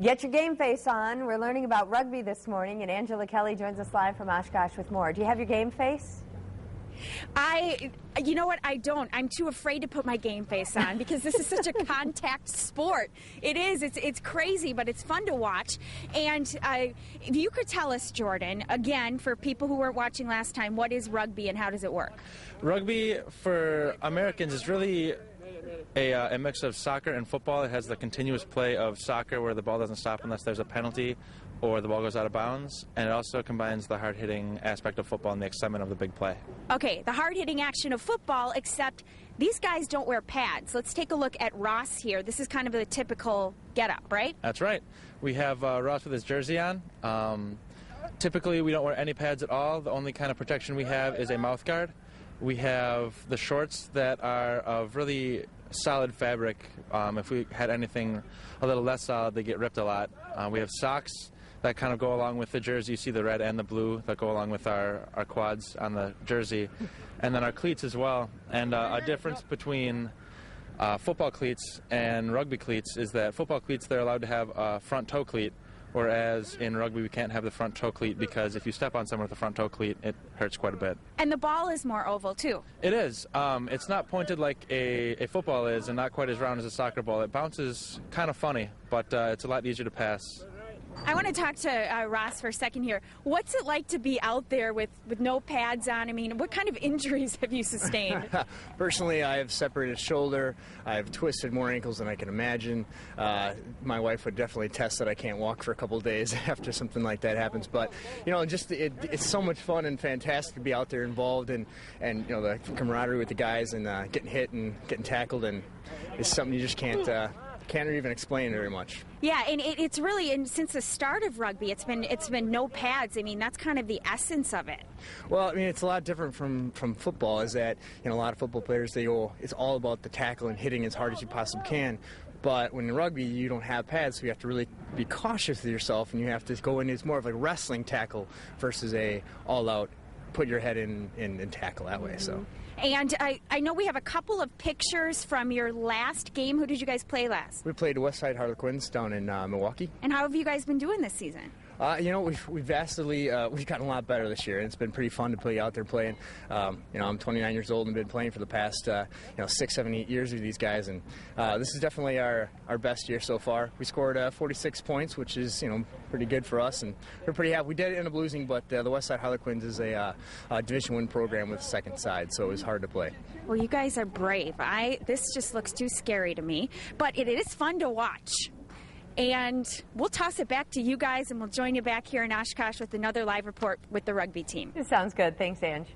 Get your game face on. We're learning about rugby this morning, and Angela Kelly joins us live from Oshkosh with more. Do you have your game face? You know what, I don't. I'm too afraid to put my game face on because this is such a contact sport. It is. It's crazy, but it's fun to watch. And if you could tell us, Jordan, again, for people who weren't watching last time, what is rugby and how does it work? Rugby for Americans is really a mix of soccer and football. It has the continuous play of soccer where the ball doesn't stop unless there's a penalty or the ball goes out of bounds, and it also combines the hard-hitting aspect of football and the excitement of the big play. Okay, the hard-hitting action of football, except these guys don't wear pads. Let's take a look at Ross here. This is kind of the typical get-up, right? That's right. We have Ross with his jersey on. Typically, we don't wear any pads at all. The only kind of protection we have is a mouth guard. We have the shorts that are of really solid fabric. If we had anything a little less solid, they get ripped a lot. We have socks that kind of go along with the jersey. You see the red and the blue that go along with our quads on the jersey. And then our cleats as well. And a difference between football cleats and rugby cleats is that football cleats, they're allowed to have a front toe cleat, whereas in rugby we can't have the front toe cleat because if you step on someone with a front toe cleat, it hurts quite a bit. And the ball is more oval too. It is. It's not pointed like a football is and not quite as round as a soccer ball. It bounces kind of funny, but it's a lot easier to pass. I want to talk to Ross for a second here. What's it like to be out there with no pads on? I mean, what kind of injuries have you sustained? Personally, I have separated shoulder. I have twisted more ankles than I can imagine. My wife would definitely test that I can't walk for a couple of days after something like that happens. But, you know, just it's so much fun and fantastic to be out there involved and you know, the camaraderie with the guys and getting hit and getting tackled, and it's something you just can't even explain very much. Yeah, and it's really, and since the start of rugby, it's been no pads. I mean, that's kind of the essence of it. Well, I mean, it's a lot different from football. Is that, you know, a lot of football players, they go, it's all about the tackle and hitting as hard as you possibly can. But when in rugby, you don't have pads, so you have to really be cautious with yourself, and you have to go in. It's more of a wrestling tackle versus a all-out put your head in and tackle that way. So. And I know we have a couple of pictures from your last game. Who did you guys play last? We played Westside Harlequins down in Milwaukee. And how have you guys been doing this season? You know, we've vastly we've gotten a lot better this year, and it's been pretty fun to play out there playing. You know, I'm 29 years old and been playing for the past 6, 7, 8 years with these guys, and this is definitely our best year so far. We scored 46 points, which is, you know, pretty good for us, and we're pretty happy. We did end up losing, but the Westside Harlequins is a Division I program with the second side, so it was hard to play. Well, you guys are brave. This just looks too scary to me, but it is fun to watch. And we'll toss it back to you guys, and we'll join you back here in Oshkosh with another live report with the rugby team. It sounds good. Thanks, Ange.